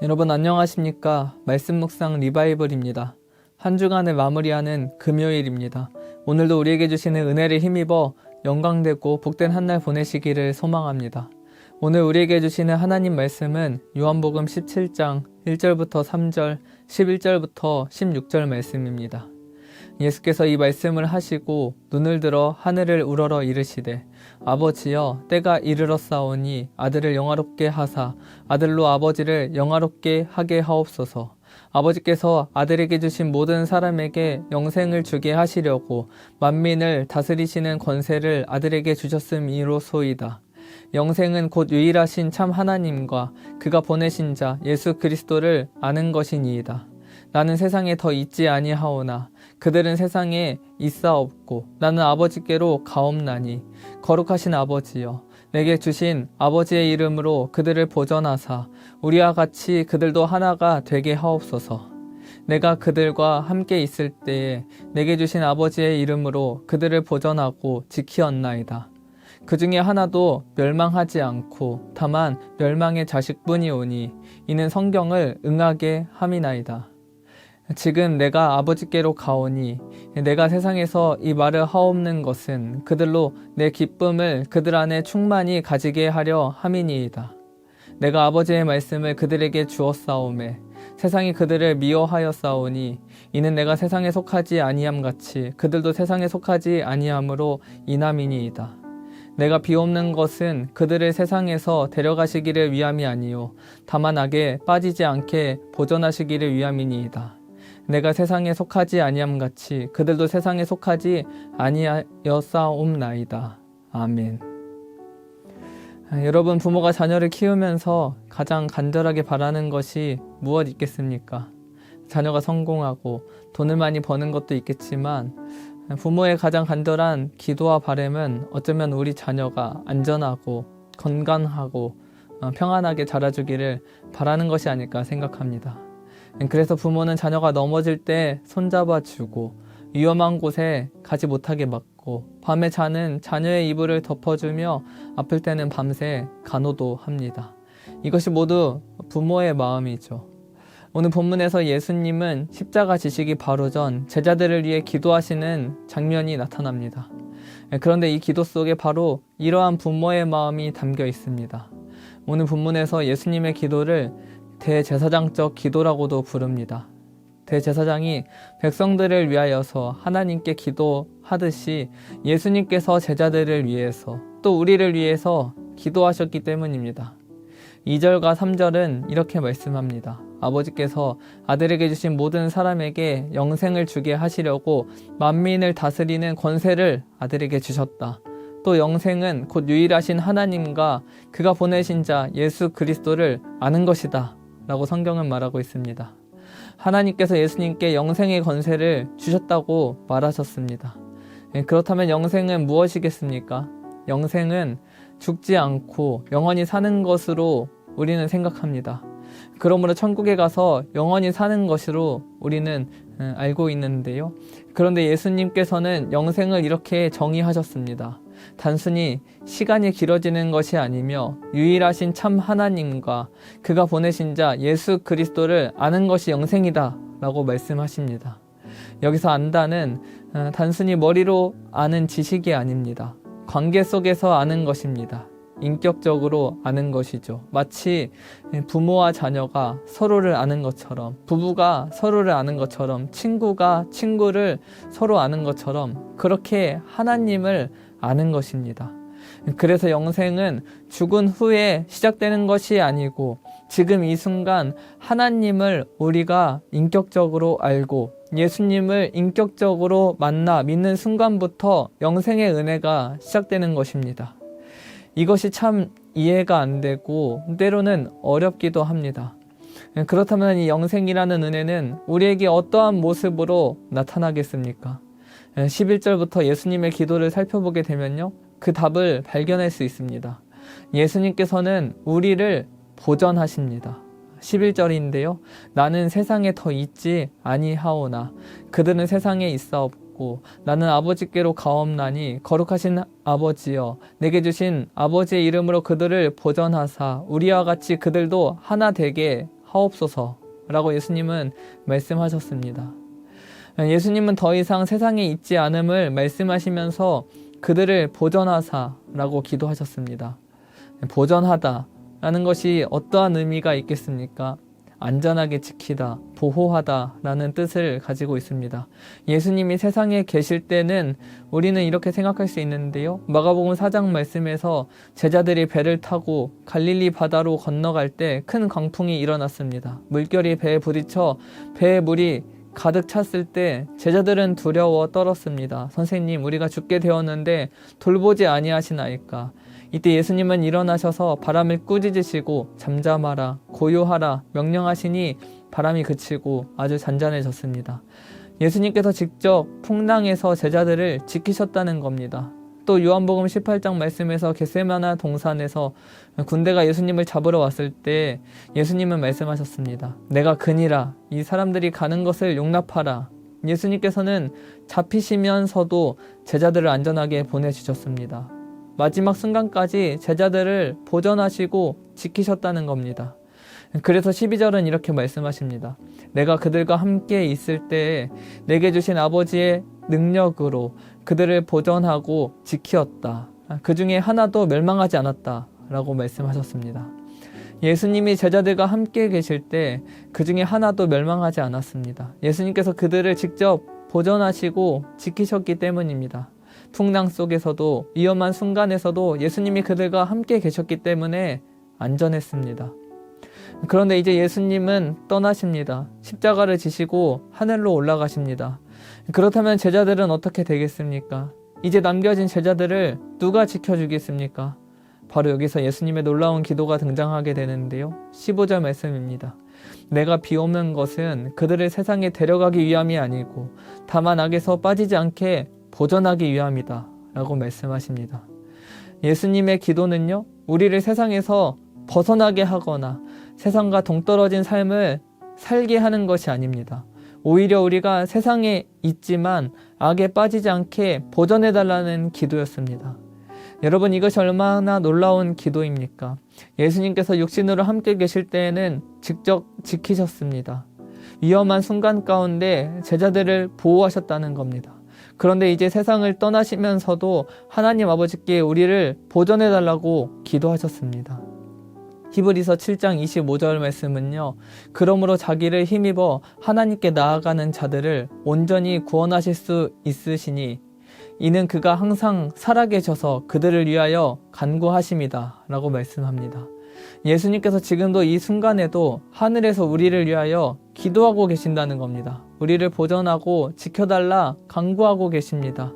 여러분 안녕하십니까? 말씀 묵상 리바이벌입니다. 한 주간을 마무리하는 금요일입니다. 오늘도 우리에게 주시는 은혜를 힘입어 영광되고 복된 한 날 보내시기를 소망합니다. 오늘 우리에게 주시는 하나님 말씀은 요한복음 17장 1절부터 3절, 11절부터 16절 말씀입니다. 예수께서 이 말씀을 하시고 눈을 들어 하늘을 우러러 이르시되 아버지여 때가 이르렀사오니 아들을 영화롭게 하사 아들로 아버지를 영화롭게 하게 하옵소서. 아버지께서 아들에게 주신 모든 사람에게 영생을 주게 하시려고 만민을 다스리시는 권세를 아들에게 주셨음이로소이다. 영생은 곧 유일하신 참 하나님과 그가 보내신 자 예수 그리스도를 아는 것이니이다. 나는 세상에 더 있지 아니하오나 그들은 세상에 있사옵고 나는 아버지께로 가옵나니 거룩하신 아버지여 내게 주신 아버지의 이름으로 그들을 보전하사 우리와 같이 그들도 하나가 되게 하옵소서. 내가 그들과 함께 있을 때에 내게 주신 아버지의 이름으로 그들을 보전하고 지키었나이다. 그 중에 하나도 멸망하지 않고 다만 멸망의 자식뿐이오니 이는 성경을 응하게 함이나이다. 지금 내가 아버지께로 가오니 내가 세상에서 이 말을 하옵는 것은 그들로 내 기쁨을 그들 안에 충만히 가지게 하려 함이니이다. 내가 아버지의 말씀을 그들에게 주었사오매 세상이 그들을 미워하였사오니 이는 내가 세상에 속하지 아니함 같이 그들도 세상에 속하지 아니함으로 인함이니이다. 내가 비옵는 것은 그들을 세상에서 데려가시기를 위함이 아니요 다만 악에 빠지지 않게 보존하시기를 위함이니이다. 내가 세상에 속하지 아니함 같이 그들도 세상에 속하지 아니하였사옵나이다. 아멘. 여러분, 부모가 자녀를 키우면서 가장 간절하게 바라는 것이 무엇 있겠습니까? 자녀가 성공하고 돈을 많이 버는 것도 있겠지만 부모의 가장 간절한 기도와 바람은 어쩌면 우리 자녀가 안전하고 건강하고 평안하게 자라주기를 바라는 것이 아닐까 생각합니다. 그래서 부모는 자녀가 넘어질 때 손잡아주고 위험한 곳에 가지 못하게 막고 밤에 자는 자녀의 이불을 덮어주며 아플 때는 밤새 간호도 합니다. 이것이 모두 부모의 마음이죠. 오늘 본문에서 예수님은 십자가 지시기 바로 전 제자들을 위해 기도하시는 장면이 나타납니다. 그런데 이 기도 속에 바로 이러한 부모의 마음이 담겨 있습니다. 오늘 본문에서 예수님의 기도를 대제사장적 기도라고도 부릅니다. 대제사장이 백성들을 위하여서 하나님께 기도하듯이 예수님께서 제자들을 위해서 또 우리를 위해서 기도하셨기 때문입니다. 2절과 3절은 이렇게 말씀합니다. 아버지께서 아들에게 주신 모든 사람에게 영생을 주게 하시려고 만민을 다스리는 권세를 아들에게 주셨다. 또 영생은 곧 유일하신 하나님과 그가 보내신 자 예수 그리스도를 아는 것이다 라고 성경은 말하고 있습니다. 하나님께서 예수님께 영생의 권세를 주셨다고 말하셨습니다. 그렇다면 영생은 무엇이겠습니까? 영생은 죽지 않고 영원히 사는 것으로 우리는 생각합니다. 그러므로 천국에 가서 영원히 사는 것으로 우리는 알고 있는데요. 그런데 예수님께서는 영생을 이렇게 정의하셨습니다. 단순히 시간이 길어지는 것이 아니며 유일하신 참 하나님과 그가 보내신 자 예수 그리스도를 아는 것이 영생이다 라고 말씀하십니다. 여기서 안다는 단순히 머리로 아는 지식이 아닙니다. 관계 속에서 아는 것입니다. 인격적으로 아는 것이죠. 마치 부모와 자녀가 서로를 아는 것처럼, 부부가 서로를 아는 것처럼, 친구가 친구를 서로 아는 것처럼 그렇게 하나님을 아는 것입니다. 그래서 영생은 죽은 후에 시작되는 것이 아니고 지금 이 순간 하나님을 우리가 인격적으로 알고 예수님을 인격적으로 만나 믿는 순간부터 영생의 은혜가 시작되는 것입니다. 이것이 참 이해가 안 되고 때로는 어렵기도 합니다. 그렇다면 이 영생이라는 은혜는 우리에게 어떠한 모습으로 나타나겠습니까? 11절부터 예수님의 기도를 살펴보게 되면요, 그 답을 발견할 수 있습니다. 예수님께서는 우리를 보전하십니다. 11절인데요. 나는 세상에 더 있지 아니하오나 그들은 세상에 있사옵고 나는 아버지께로 가옵나니 거룩하신 아버지여 내게 주신 아버지의 이름으로 그들을 보전하사 우리와 같이 그들도 하나 되게 하옵소서라고 예수님은 말씀하셨습니다. 예수님은 더 이상 세상에 있지 않음을 말씀하시면서 그들을 보전하사라고 기도하셨습니다. 보전하다라는 것이 어떠한 의미가 있겠습니까? 안전하게 지키다, 보호하다라는 뜻을 가지고 있습니다. 예수님이 세상에 계실 때는 우리는 이렇게 생각할 수 있는데요. 마가복음 4장 말씀에서 제자들이 배를 타고 갈릴리 바다로 건너갈 때 큰 광풍이 일어났습니다. 물결이 배에 부딪혀 배의 물이 가득 찼을 때 제자들은 두려워 떨었습니다. 선생님, 우리가 죽게 되었는데 돌보지 아니하시나이까? 이때 예수님은 일어나셔서 바람을 꾸짖으시고 잠잠하라, 고요하라 명령하시니 바람이 그치고 아주 잔잔해졌습니다. 예수님께서 직접 풍랑에서 제자들을 지키셨다는 겁니다. 또 요한복음 18장 말씀에서 겟세마네 동산에서 군대가 예수님을 잡으러 왔을 때 예수님은 말씀하셨습니다. 내가 그니라, 이 사람들이 가는 것을 용납하라. 예수님께서는 잡히시면서도 제자들을 안전하게 보내주셨습니다. 마지막 순간까지 제자들을 보전하시고 지키셨다는 겁니다. 그래서 12절은 이렇게 말씀하십니다. 내가 그들과 함께 있을 때에 내게 주신 아버지의 능력으로 그들을 보전하고 지키었다. 그 중에 하나도 멸망하지 않았다 라고 말씀하셨습니다. 예수님이 제자들과 함께 계실 때 그 중에 하나도 멸망하지 않았습니다. 예수님께서 그들을 직접 보전하시고 지키셨기 때문입니다. 풍랑 속에서도 위험한 순간에서도 예수님이 그들과 함께 계셨기 때문에 안전했습니다. 그런데 이제 예수님은 떠나십니다. 십자가를 지시고 하늘로 올라가십니다. 그렇다면 제자들은 어떻게 되겠습니까? 이제 남겨진 제자들을 누가 지켜주겠습니까? 바로 여기서 예수님의 놀라운 기도가 등장하게 되는데요. 15절 말씀입니다. 내가 비오는 것은 그들을 세상에 데려가기 위함이 아니고 다만 악에서 빠지지 않게 보전하기 위함이다 라고 말씀하십니다. 예수님의 기도는요, 우리를 세상에서 벗어나게 하거나 세상과 동떨어진 삶을 살게 하는 것이 아닙니다. 오히려 우리가 세상에 있지만 악에 빠지지 않게 보전해달라는 기도였습니다. 여러분, 이것이 얼마나 놀라운 기도입니까? 예수님께서 육신으로 함께 계실 때에는 직접 지키셨습니다. 위험한 순간 가운데 제자들을 보호하셨다는 겁니다. 그런데 이제 세상을 떠나시면서도 하나님 아버지께 우리를 보전해달라고 기도하셨습니다. 히브리서 7장 25절 말씀은요. 그러므로 자기를 힘입어 하나님께 나아가는 자들을 온전히 구원하실 수 있으시니 이는 그가 항상 살아계셔서 그들을 위하여 간구하심이다 라고 말씀합니다. 예수님께서 지금도 이 순간에도 하늘에서 우리를 위하여 기도하고 계신다는 겁니다. 우리를 보전하고 지켜달라 간구하고 계십니다.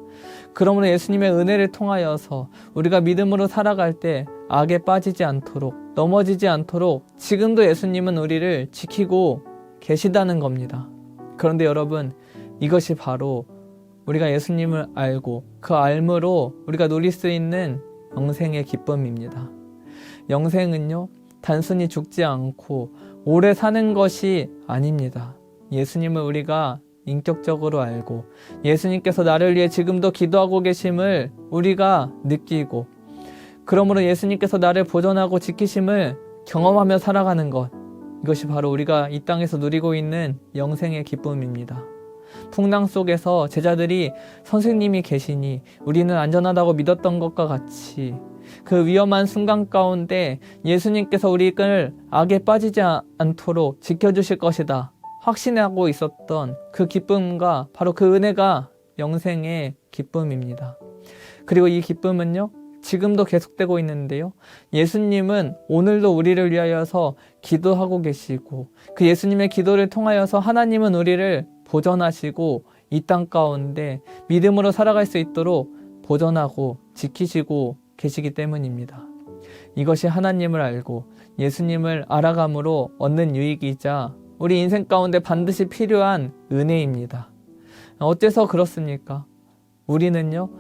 그러므로 예수님의 은혜를 통하여서 우리가 믿음으로 살아갈 때 악에 빠지지 않도록, 넘어지지 않도록 지금도 예수님은 우리를 지키고 계시다는 겁니다. 그런데 여러분, 이것이 바로 우리가 예수님을 알고 그 알므로 우리가 누릴 수 있는 영생의 기쁨입니다. 영생은요, 단순히 죽지 않고 오래 사는 것이 아닙니다. 예수님을 우리가 인격적으로 알고 예수님께서 나를 위해 지금도 기도하고 계심을 우리가 느끼고, 그러므로 예수님께서 나를 보존하고 지키심을 경험하며 살아가는 것, 이것이 바로 우리가 이 땅에서 누리고 있는 영생의 기쁨입니다. 풍랑 속에서 제자들이 선생님이 계시니 우리는 안전하다고 믿었던 것과 같이 그 위험한 순간 가운데 예수님께서 우리를 악에 빠지지 않도록 지켜주실 것이다 확신하고 있었던 그 기쁨과 바로 그 은혜가 영생의 기쁨입니다. 그리고 이 기쁨은요, 지금도 계속되고 있는데요. 예수님은 오늘도 우리를 위하여서 기도하고 계시고 그 예수님의 기도를 통하여서 하나님은 우리를 보존하시고 이 땅 가운데 믿음으로 살아갈 수 있도록 보존하고 지키시고 계시기 때문입니다. 이것이 하나님을 알고 예수님을 알아감으로 얻는 유익이자 우리 인생 가운데 반드시 필요한 은혜입니다. 어째서 그렇습니까? 우리는요,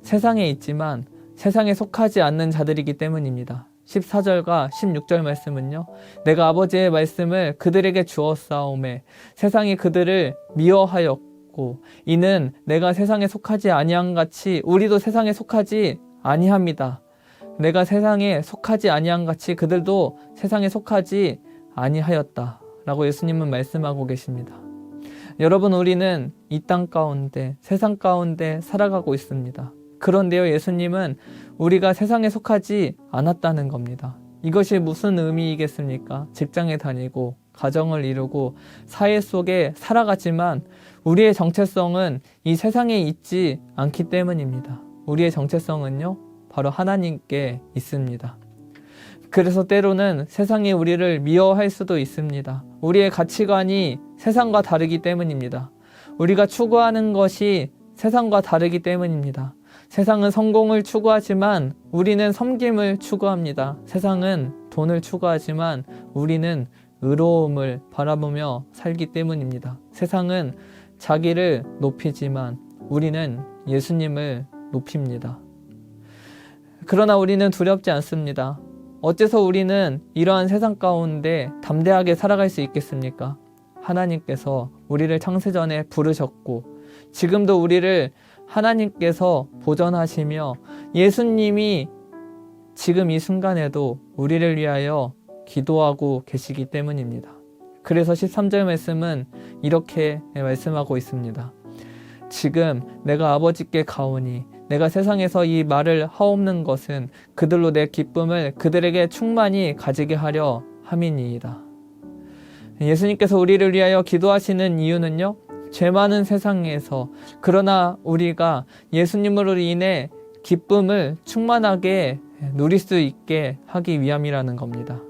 세상에 있지만 세상에 속하지 않는 자들이기 때문입니다. 14절과 16절 말씀은요, 내가 아버지의 말씀을 그들에게 주었사오매 세상이 그들을 미워하였고 이는 내가 세상에 속하지 아니한 같이 우리도 세상에 속하지 아니합니다. 내가 세상에 속하지 아니한 같이 그들도 세상에 속하지 아니하였다 라고 예수님은 말씀하고 계십니다. 여러분, 우리는 이 땅 가운데, 세상 가운데 살아가고 있습니다. 그런데요, 예수님은 우리가 세상에 속하지 않았다는 겁니다. 이것이 무슨 의미이겠습니까? 직장에 다니고 가정을 이루고 사회 속에 살아가지만 우리의 정체성은 이 세상에 있지 않기 때문입니다. 우리의 정체성은요, 바로 하나님께 있습니다. 그래서 때로는 세상이 우리를 미워할 수도 있습니다. 우리의 가치관이 세상과 다르기 때문입니다. 우리가 추구하는 것이 세상과 다르기 때문입니다. 세상은 성공을 추구하지만 우리는 섬김을 추구합니다. 세상은 돈을 추구하지만 우리는 의로움을 바라보며 살기 때문입니다. 세상은 자기를 높이지만 우리는 예수님을 높입니다. 그러나 우리는 두렵지 않습니다. 어째서 우리는 이러한 세상 가운데 담대하게 살아갈 수 있겠습니까? 하나님께서 우리를 창세전에 부르셨고 지금도 우리를 하나님께서 보존하시며 예수님이 지금 이 순간에도 우리를 위하여 기도하고 계시기 때문입니다. 그래서 13절 말씀은 이렇게 말씀하고 있습니다. 지금 내가 아버지께 가오니 내가 세상에서 이 말을 하옵는 것은 그들로 내 기쁨을 그들에게 충만히 가지게 하려 함이니이다. 예수님께서 우리를 위하여 기도하시는 이유는요, 죄 많은 세상에서 그러나 우리가 예수님으로 인해 기쁨을 충만하게 누릴 수 있게 하기 위함이라는 겁니다.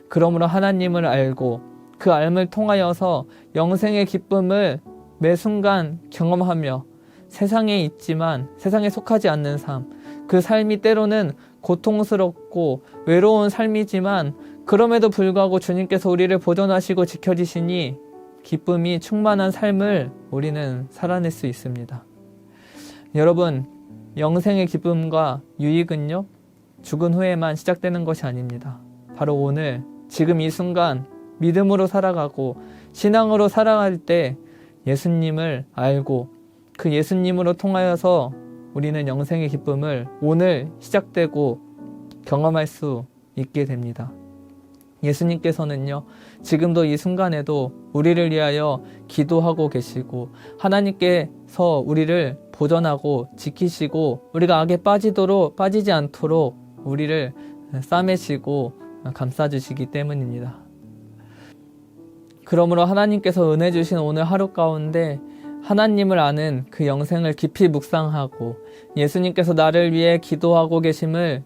그러므로 하나님을 알고 그 알을 통하여서 영생의 기쁨을 매 순간 경험하며 세상에 있지만 세상에 속하지 않는 삶, 그 삶이 때로는 고통스럽고 외로운 삶이지만 그럼에도 불구하고 주님께서 우리를 보존하시고 지켜주시니 기쁨이 충만한 삶을 우리는 살아낼 수 있습니다. 여러분, 영생의 기쁨과 유익은요, 죽은 후에만 시작되는 것이 아닙니다. 바로 오늘, 지금 이 순간 믿음으로 살아가고 신앙으로 살아갈 때 예수님을 알고 그 예수님으로 통하여서 우리는 영생의 기쁨을 오늘 시작되고 경험할 수 있게 됩니다. 예수님께서는요, 지금도 이 순간에도 우리를 위하여 기도하고 계시고 하나님께서 우리를 보존하고 지키시고 우리가 악에 빠지지 않도록 우리를 싸매시고 감싸주시기 때문입니다. 그러므로 하나님께서 은혜 주신 오늘 하루 가운데 하나님을 아는 그 영생을 깊이 묵상하고 예수님께서 나를 위해 기도하고 계심을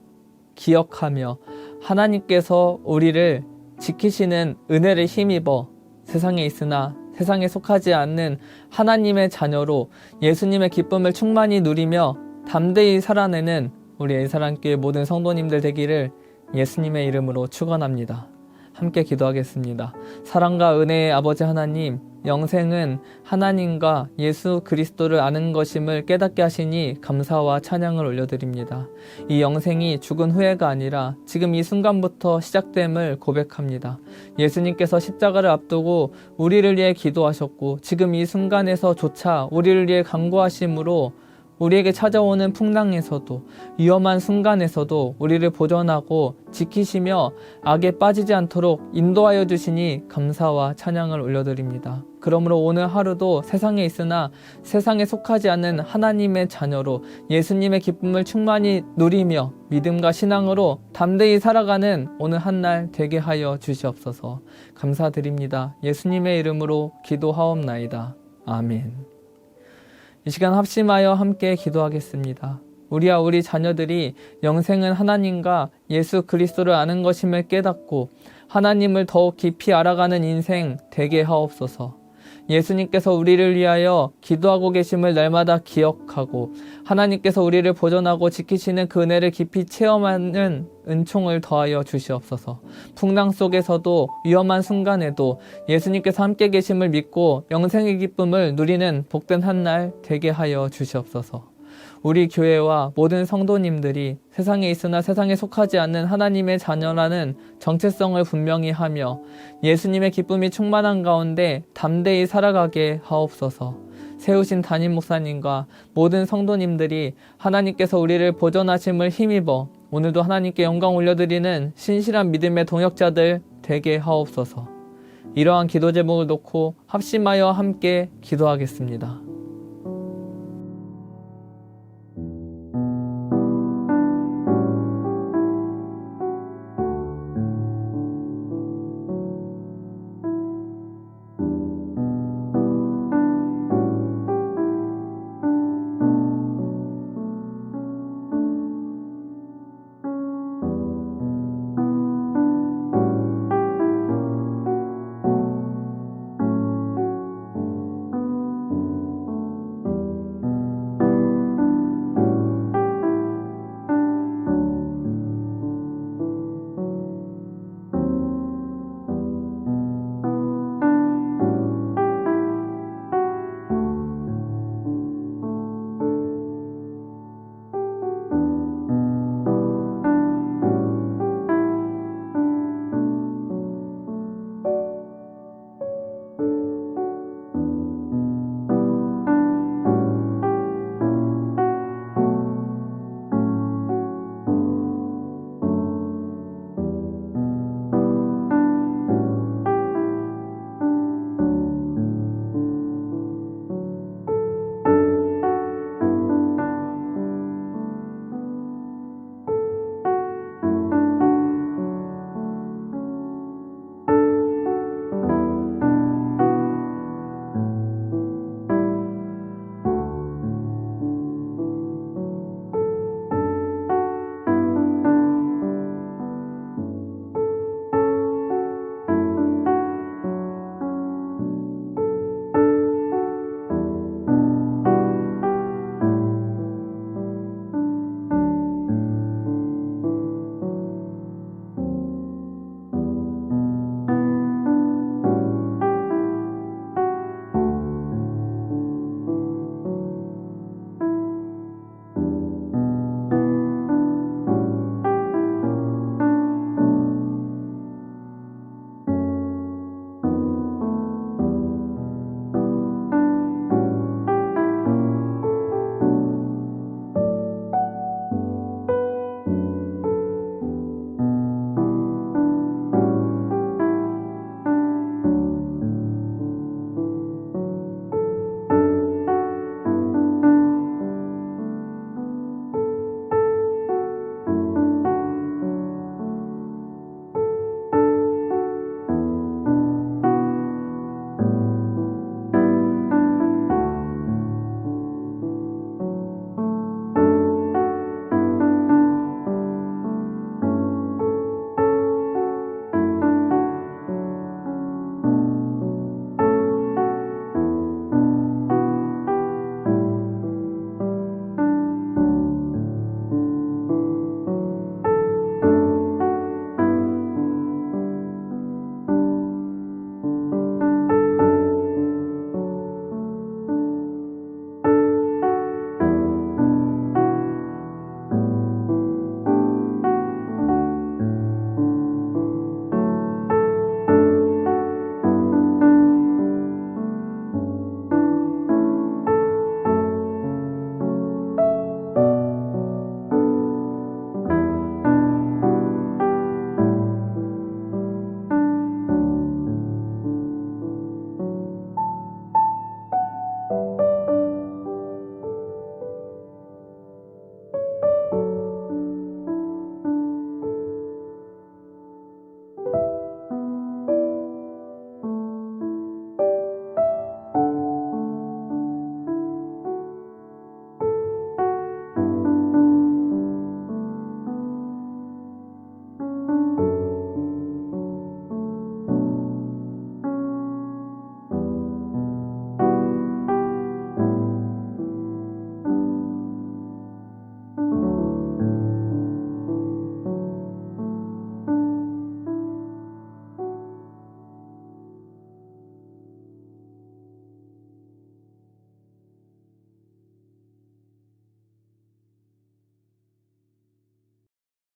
기억하며 하나님께서 우리를 지키시는 은혜를 힘입어 세상에 있으나 세상에 속하지 않는 하나님의 자녀로 예수님의 기쁨을 충만히 누리며 담대히 살아내는 우리 엘사랑교회 모든 성도님들 되기를 예수님의 이름으로 축원합니다. 함께 기도하겠습니다. 사랑과 은혜의 아버지 하나님, 영생은 하나님과 예수 그리스도를 아는 것임을 깨닫게 하시니 감사와 찬양을 올려드립니다. 이 영생이 죽은 후회가 아니라 지금 이 순간부터 시작됨을 고백합니다. 예수님께서 십자가를 앞두고 우리를 위해 기도하셨고 지금 이 순간에서조차 우리를 위해 간구하심으로 우리에게 찾아오는 풍랑에서도 위험한 순간에서도 우리를 보존하고 지키시며 악에 빠지지 않도록 인도하여 주시니 감사와 찬양을 올려드립니다. 그러므로 오늘 하루도 세상에 있으나 세상에 속하지 않는 하나님의 자녀로 예수님의 기쁨을 충만히 누리며 믿음과 신앙으로 담대히 살아가는 오늘 한날 되게 하여 주시옵소서. 감사드립니다. 예수님의 이름으로 기도하옵나이다. 아멘. 이 시간 합심하여 함께 기도하겠습니다. 우리와 우리 자녀들이 영생은 하나님과 예수 그리스도를 아는 것임을 깨닫고 하나님을 더욱 깊이 알아가는 인생 되게 하옵소서. 예수님께서 우리를 위하여 기도하고 계심을 날마다 기억하고 하나님께서 우리를 보존하고 지키시는 그 은혜를 깊이 체험하는 은총을 더하여 주시옵소서. 풍랑 속에서도 위험한 순간에도 예수님께서 함께 계심을 믿고 영생의 기쁨을 누리는 복된 한날 되게 하여 주시옵소서. 우리 교회와 모든 성도님들이 세상에 있으나 세상에 속하지 않는 하나님의 자녀라는 정체성을 분명히 하며 예수님의 기쁨이 충만한 가운데 담대히 살아가게 하옵소서. 세우신 담임 목사님과 모든 성도님들이 하나님께서 우리를 보존하심을 힘입어 오늘도 하나님께 영광 올려드리는 신실한 믿음의 동역자들 되게 하옵소서. 이러한 기도 제목을 놓고 합심하여 함께 기도하겠습니다.